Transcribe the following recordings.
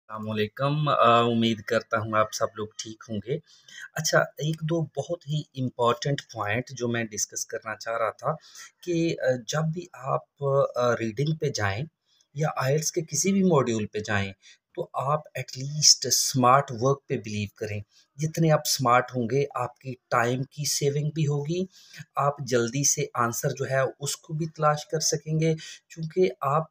अस्सलामुअलैकुम उम्मीद करता हूँ आप सब लोग ठीक होंगे। अच्छा, 1-2 बहुत ही इम्पोर्टेंट पॉइंट जो मैं डिस्कस करना चाह रहा था कि जब भी आप रीडिंग पे जाएँ या आइल्स के किसी भी मॉड्यूल पे जाएँ, तो आप एटलीस्ट स्मार्ट वर्क पे बिलीव करें। जितने आप स्मार्ट होंगे, आपकी टाइम की सेविंग भी होगी, आप जल्दी से आंसर जो है उसको भी तलाश कर सकेंगे, क्योंकि आप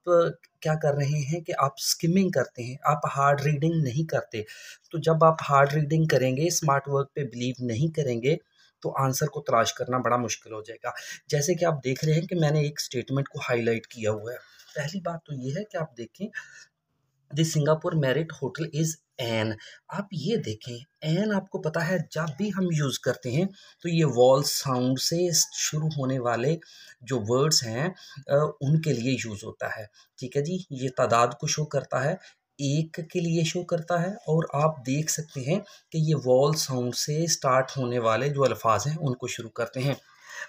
क्या कर रहे हैं कि आप स्किमिंग करते हैं, आप हार्ड रीडिंग नहीं करते। तो जब आप हार्ड रीडिंग करेंगे, स्मार्ट वर्क पे बिलीव नहीं करेंगे, तो आंसर को तलाश करना बड़ा मुश्किल हो जाएगा। जैसे कि आप देख रहे हैं कि मैंने एक स्टेटमेंट को हाइलाइट किया हुआ है। पहली बात तो ये है कि आप देखें, the Singapore Merit hotel is an. आप ये देखें, एन आपको पता है जब भी हम यूज़ करते हैं तो ये वॉल साउंड से शुरू होने वाले जो वर्ड्स हैं उनके लिए यूज़ होता है। ठीक है जी, ये तादाद को शो करता है, एक के लिए शो करता है, और आप देख सकते हैं कि ये वॉल साउंड से स्टार्ट होने वाले जो अल्फाज हैं उनको शुरू करते हैं।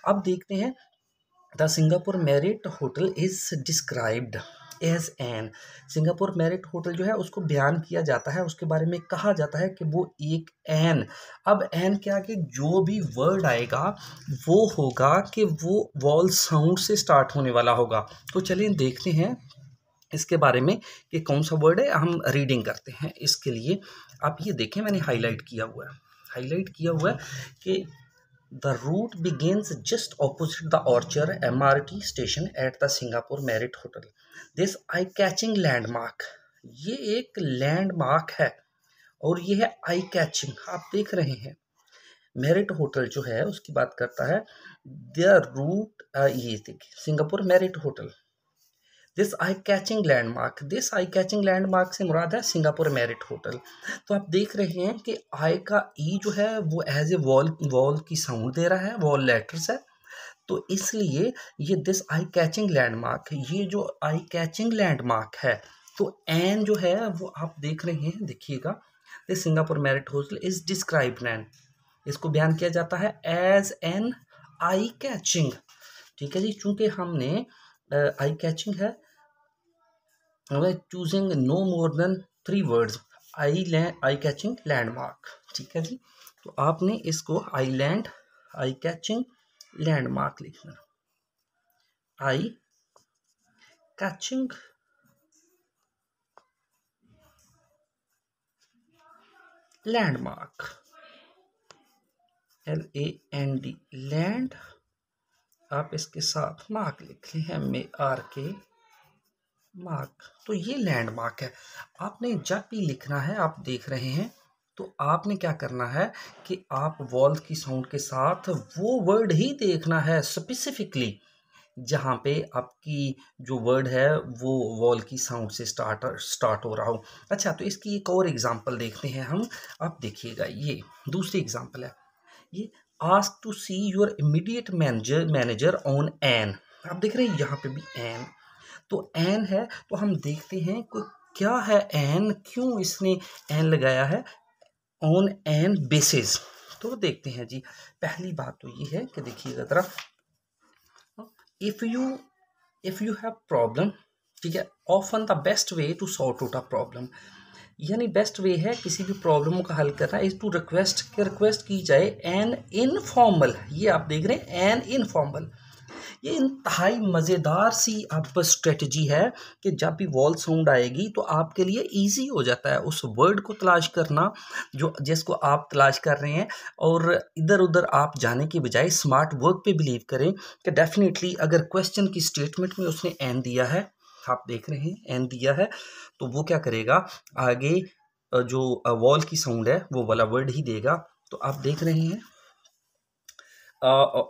अब देखते हैं, the Singapore Merit hotel is described as an. Singapore Merit hotel जो है उसको बयान किया जाता है, उसके बारे में कहा जाता है कि वो एक एन। अब एन के आगे जो भी वर्ड आएगा वो होगा कि वो वॉल साउंड से स्टार्ट होने वाला होगा। तो चलिए देखते हैं इसके बारे में कि कौन सा वर्ड है। हम रीडिंग करते हैं इसके लिए। आप ये देखें, मैंने हाईलाइट किया हुआ है कि The route begins just opposite the Orchard MRT station at the Singapore Marriott Hotel. This eye-catching landmark, ये एक लैंडमार्क है और ये है आई कैचिंग। आप देख रहे हैं, मेरिट होटल जो है उसकी बात करता है। द रूट, ये देखिए, Singapore Merit hotel, this I catching landmark से मुराद है सिंगापुर मेरिट होटल। तो आप देख रहे हैं कि आई का ई जो है वो एज ए वॉल की साउंड दे रहा है, वॉल लेटर्स है। तो इसलिए ये दिस आई कैचिंग लैंडमार्क, ये जो आई कैचिंग लैंडमार्क है, तो एन जो है वो आप देख रहे हैं, देखिएगा, this Singapore Merit hotel is described an, इसको बयान किया जाता है एज एन आई कैचिंग। ठीक है जी, चूंकि हमने आई कैचिंग है, choosing no more than 3 words, eye catching landmark. ठीक है जी, तो आपने इसको आई कैचिंग लैंडमार्क लिखना, आई कैचिंग लैंडमार्क, LAND, लैंड, आप इसके साथ मार्क लिख लें, MARK, मार्क। तो ये लैंडमार्क है। आपने जब भी लिखना है, आप देख रहे हैं, तो आपने क्या करना है कि आप वॉल की साउंड के साथ वो वर्ड ही देखना है स्पेसिफिकली जहाँ पे आपकी जो वर्ड है वो वॉल की साउंड से स्टार्ट हो रहा हो। अच्छा, तो इसकी एक और एग्जांपल देखते हैं हम। आप देखिएगा, ये दूसरी एग्जांपल है, ये ask to see your immediate manager on an. आप देख रहे हैं यहाँ पे भी एन, तो एन है, तो हम देखते हैं कोई क्या है एन, क्यों इसने एन लगाया है, ऑन एन बेसिस। तो देखते हैं जी, पहली बात तो ये है कि देखिएगा जरा, इफ यू हैव प्रॉब्लम, ठीक है, often the best way to sort out a problem, यानी बेस्ट वे है किसी भी प्रॉब्लम का हल करना इज टू रिक्वेस्ट की जाए एन इनफॉर्मल। ये आप देख रहे हैं, एन इनफॉर्मल, ये इंतहाई मज़ेदार सी अब स्ट्रेटजी है कि जब भी वॉल साउंड आएगी तो आपके लिए इजी हो जाता है उस वर्ड को तलाश करना जो जिसको आप तलाश कर रहे हैं, और इधर उधर आप जाने की बजाय स्मार्ट वर्क पे बिलीव करें कि डेफिनेटली अगर क्वेश्चन की स्टेटमेंट में उसने एन दिया है, आप देख रहे हैं एन दिया है, तो वो क्या करेगा, आगे जो वॉल की साउंड है वो वाला वर्ड ही देगा। तो आप देख रहे हैं,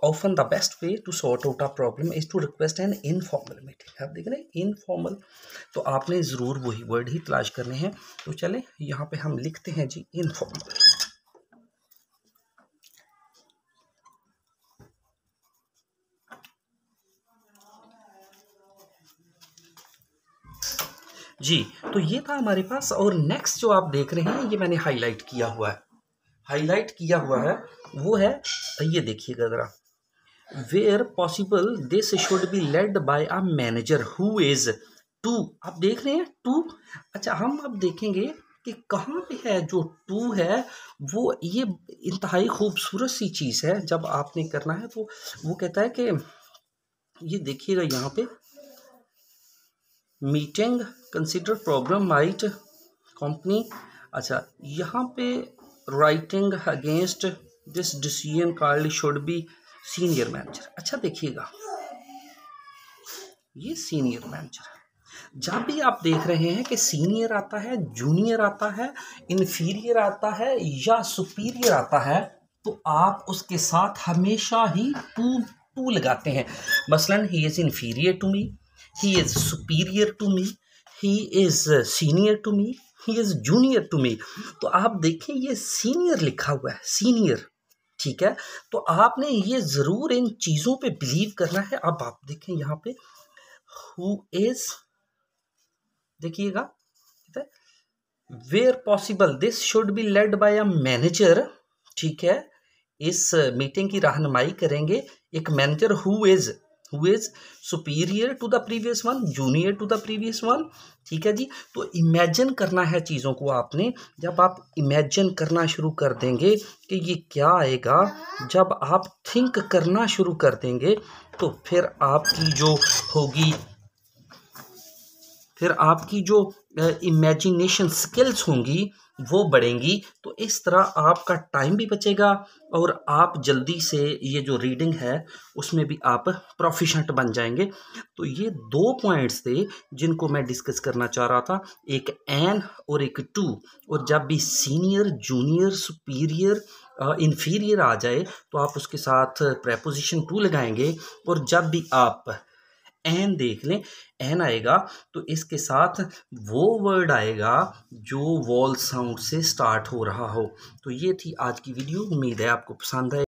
often the best way to sort out a problem is to request an informal meeting। आप देख रहे हैं इनफॉर्मल, तो आपने ज़रूर वही वर्ड ही तलाश करने हैं। तो चले यहाँ पे हम लिखते हैं जी इनफॉर्मल। जी, तो ये था हमारे पास, और नेक्स्ट जो आप देख रहे हैं ये मैंने हाईलाइट किया हुआ है, वो है, ये देखिएगा ज़रा, where possible this should be led by a manager who is to. आप देख रहे हैं टू। अच्छा, हम अब देखेंगे कि कहाँ पे है जो टू है, वो ये इंतहाई खूबसूरत सी चीज़ है जब आपने करना है। तो वो कहता है कि ये देखिएगा यहाँ पे, meeting consider problem might company. अच्छा, यहाँ पे writing against this decision called should be senior manager. अच्छा देखिएगा, ये सीनियर मैनेजर, जब भी आप देख रहे हैं कि सीनियर आता है, जूनियर आता है, इन्फीरियर आता है या सुपीरियर आता है, तो आप उसके साथ हमेशा ही टू लगाते हैं। मसलन he is inferior to me, he is superior to me, he is senior to me, he is junior to me. तो आप देखें ये सीनियर लिखा हुआ है, सीनियर, ठीक है। तो आपने ये ज़रूर इन चीज़ों पे बिलीव करना है। अब आप देखें यहाँ पे हु इज़, देखिएगा, where possible this should be led by a manager, ठीक है। इस मीटिंग की रहनुमाई करेंगे एक manager who is superior to the previous one, junior to the previous one, ठीक है जी। तो इमेजिन करना है चीज़ों को आपने। जब आप इमेजिन करना शुरू कर देंगे कि ये क्या आएगा, जब आप थिंक करना शुरू कर देंगे, तो फिर आपकी जो होगी, फिर आपकी जो इमेजिनेशन स्किल्स होंगी वो बढ़ेंगी। तो इस तरह आपका टाइम भी बचेगा और आप जल्दी से ये जो रीडिंग है उसमें भी आप प्रोफिशेंट बन जाएंगे। तो ये दो पॉइंट्स थे जिनको मैं डिस्कस करना चाह रहा था, एक एन और एक टू। और जब भी सीनियर, जूनियर, सुपीरियर, इन्फीरियर आ जाए तो आप उसके साथ प्रेपोजिशन टू लगाएंगे। और जब भी आप एन देख लें, एन आएगा तो इसके साथ वो वर्ड आएगा जो वॉल साउंड से स्टार्ट हो रहा हो। तो ये थी आज की वीडियो, उम्मीद है आपको पसंद आए।